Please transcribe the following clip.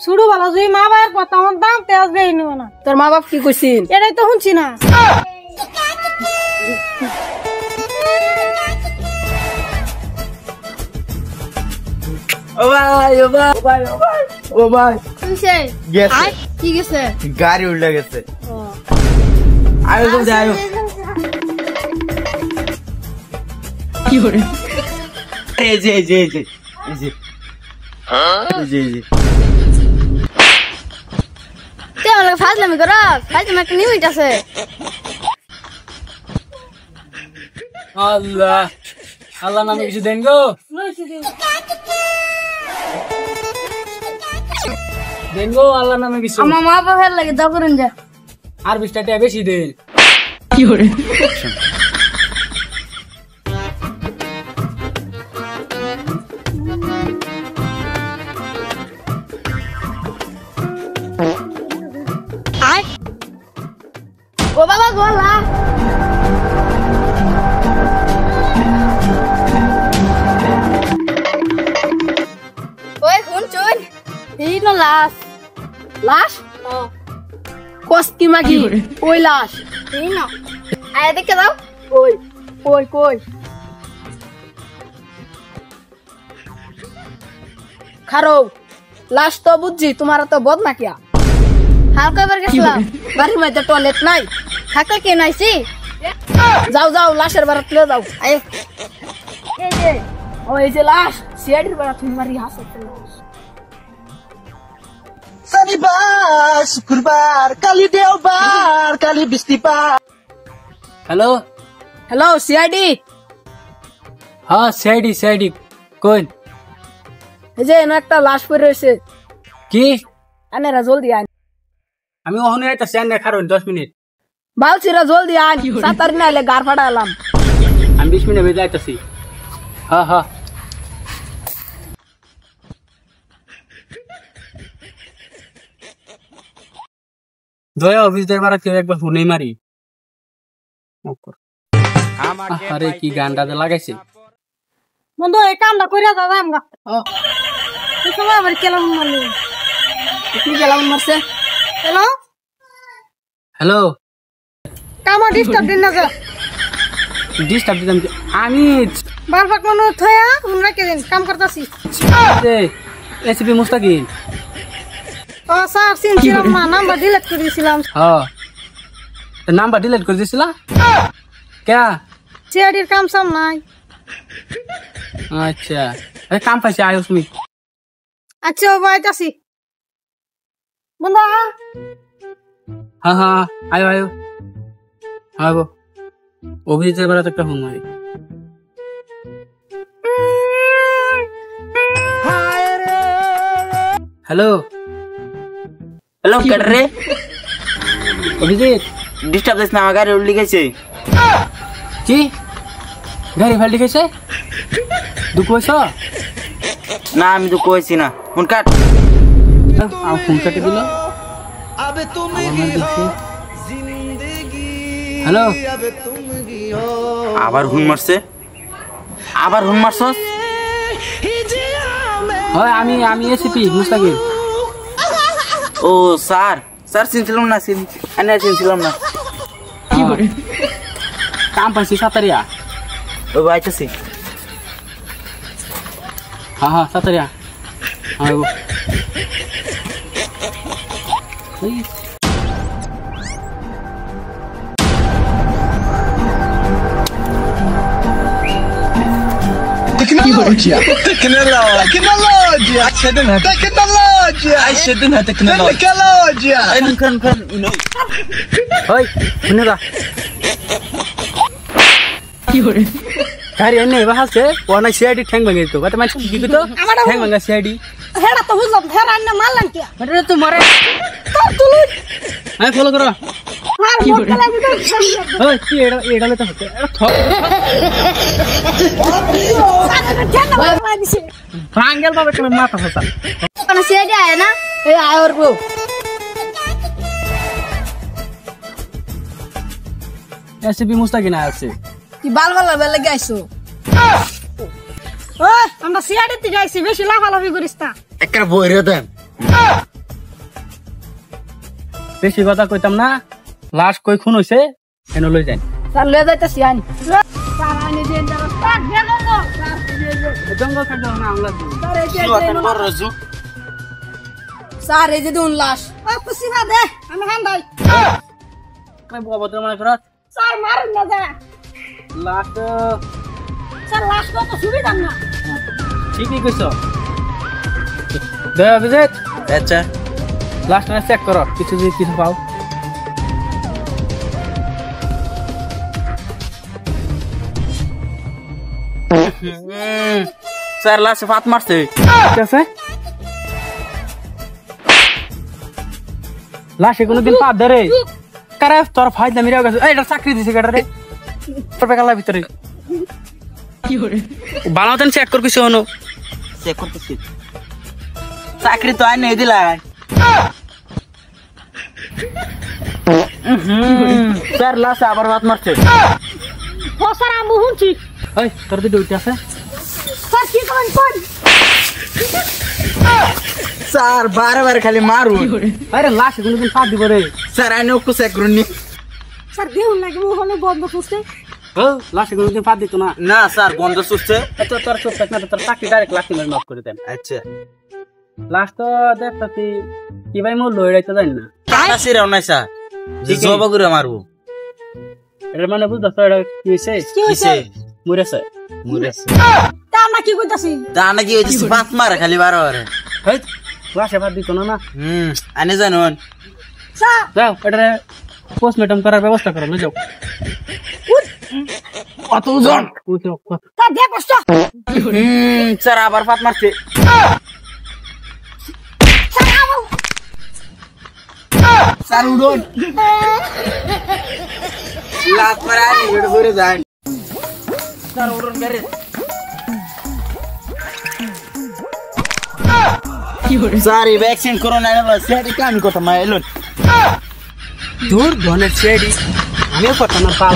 শুরু ভালো যদি মা বাবার কথা শুনতাম তেজ দেই নিব না। তোর মা বাপ কি কইছিস? এটাই তো শুনছি না। ও ভাই ও ভাই ও ভাই ও ভাই ও ভাই কিসে গেছে কি গেছে? গাড়ি উল্টে গেছে। আয়ো তো যাও কি করে? এই যে এই যে এই যে এই যে এই যে এই যে তে আমাকে ফাজলামি কর, ফাজলামি একটা নিউজ আছে। আল্লাহ আল্লাহ নামে কিছু দেন গো, দেন গো আল্লাহ নামে কিছু। আমার মা বাবার লাগে দাও করেন যা। আর 20 টাকা বেশি দেন। কি করে? ও বাবা গোলা ওই শুন চুন এই না লাশ লাশ? কস্তি মাগি ওই লাশ এই না আয় দেখে দাও। কই কই কই? খারো লাশ তো বুঝছি, তোমার তো বদনা কিয়া। হালকা বার গেছিলাম বাড়ির মধ্যে টয়লেট নাই, থাকতে কে নাইছি। যাও যাও লাশের বারাত লয়ে যাও। আয় এই যে ওই যে লাশ সিআইডির বারাত মারি হাসতে লাশ। শনিবার শুক্রবার কালি দেওবার কালি বৃষ্টিপাত। Hello hello CID. হ্যাঁ সিআইডি সিআইডি কোন? এই যে এনে একটা লাশ পড়ে রয়েছে। কি? আনেরা জলদি আন। আমি ওখানে আইতাছি, আনে খারুন 10 মিনিট। বালছিরা জলদি আন, 7 নাইলে গার ফাড়ালাম। আমি 20 মিনিট বেজে আইতাছি। হ্যাঁ হ্যাঁ দয়া অফিসদের মারা কেউ একবার ফোনেই মারি। আরে কি গানটা লাগাইছে বন্ধু এই কামটা কইরা দাদা আমগা এই সময় আবার কেলাম মারলি কি গেলাম মারছে। হ্যালো হ্যালো কামা ডিস্টার্ব দিন না যা ডিস্টার্ব দিতাম আমি বারফাক মনে থয়া উনরা কে দিন কাম করতাছি। এসপি মুস্তাকিম। ও স্যার সিনছিলাম না, নাম্বার ডিলিট করে দিয়েছিলাম। হ্যাঁ নাম্বার ডিলিট করে দিছিলা কে? সিআইডির কাম সাম নাই। আচ্ছা কাম পাইছে আয়ুষ মি। আচ্ছা ও বাইতাছি বন্ধু। হ্যাঁ হ্যাঁ আয়ো আয়ো আয়ো অভিজিতের বেলা তো একটা ফোন মারি। হ্যালো হ্যালো কেট রে অভিজিৎ ডিস্টার্ব দিস না, আমার গাড়ি উল্টে গেছে। কি গাড়ি ফাল্টি গেছে? দুঃখ হয়েছ? না আমি তো কইছি না, ফোন কাট। ফোন কাটে দিল। হ্যালো আবার হুন মারছে, আবার হুন মারছস? হয় আমি আমি এসিপি মুস্তাকিম। ও স্যার স্যার চিনছিলাম না, চিনছিলাম না। কি করে কাম পাইছি সাতারিয়া? ও আইতাছি। হ্যাঁ হ্যাঁ সাতারিয়া হ্যাঁ تكنولوجيا تكنولوجيا عشدنها تكنولوجيا عشدنها تكنولوجيا كان ওই শুনে যা কি করে গাড়ি এনে বাহাসে ওনা সিআইডি ঠ্যাং ভাঙে তো বাট মানে কি কইতো ঠ্যাং ভাঙা সিআইডি। হেডা তো বুঝলাম হেডা না মারলাম কি মানে তো মারে তোর তুলু আমি ফলো করো। আর মোট লাগি তো ওই কি এডা এডালে তো হতে এডা থক ভাঙ্গেল বাবা কেন মাথা ফাটা কোন সিআইডি আয় না এই আয়র গো এসপি মুস্তাকিম আছে কি বালবালা বেলা গাইছো। ওই আমরা সিআইডি তে যাইছি, বেশি লাফালাফি করিস না। একটা বইরে দেন। বেশি কথা কইতাম না লাশ কই খুন হইছে এনে লই যাই স্যার লয়ে যাইতেছি আনি স্যার আনি দেন স্যার গেল না জঙ্গল কাটলো না আমলা স্যার এই যে বড় রাজু স্যার এই যে দুন লাশ ও খুশি না দে আমি হান্দাই কই অভদ্র মানে করত স্যার মারুন না যা লাশ স্যার লাশ তো সুবিধা না ঠিকই কইছো দে অভিজিৎ আচ্ছা লাশটা চেক করো কিছু যদি কিছু পাও স্যার লাশে ফাত মারছে ঠিক আছে লাশে কোনোদিন পাত ধরে কারে তোর ফাইদা মিরাও গেছে এই এটা চাকরি দিছে কেডা রে তোর বেকালা ভিতরে কি করে বানাতেন চেক কর কিছু হনো চেক করতেছি চাকরি তো আইনে দিলা স্যার লাশে আবার ফাত মারছে ও স্যার আমি শুনছি এই তোর তো ডিউটি আছে স্যার কি করেন কোন স্যার বারে খালি মারু আরে লাশে কোনোদিন পাত দিব রে স্যার আইনে একটু চেক করুন স্যার দেউন লাগে মু হলো বন্ধ করতে ও লাশে কোনোদিন পাত দিত না না স্যার বন্ধ সুস্থে তো তোর চোখ থাক না তোর চাকরি ডাইরেক্ট লাশ নিয়ে মাফ করে দেন আচ্ছা লাশ তো দেখতাছি কি ভাই মোর লইড়াইতে জানি না কাটা সিরাও নাই স্যার জবা করে মারবো এর মানে বুঝছ এটা কি হইছে কি হইছে কিসে মরেছে মুরেছে তা আমরা কি কইতাছি তা নাকি হইছে ফাত মারে খালি বারে হেই লাশে পাত দিত না না আনে জানুন স্যার যাও এটা পোস্টমর্টম করার ব্যবস্থা করো লই যাও কত ওজন উঠো স্যার দে কষ্ট স্যার আবার ফাত মারছে স্যার আও স্যার উড়ন লাত মারা আনি বেড করে যান স্যার উড়ন করে স্যার এই ভ্যাকসিন করোনা না স্যার কাম কথা মাইলন দূর ধনের ছেড়ি আমিও কথা না পাও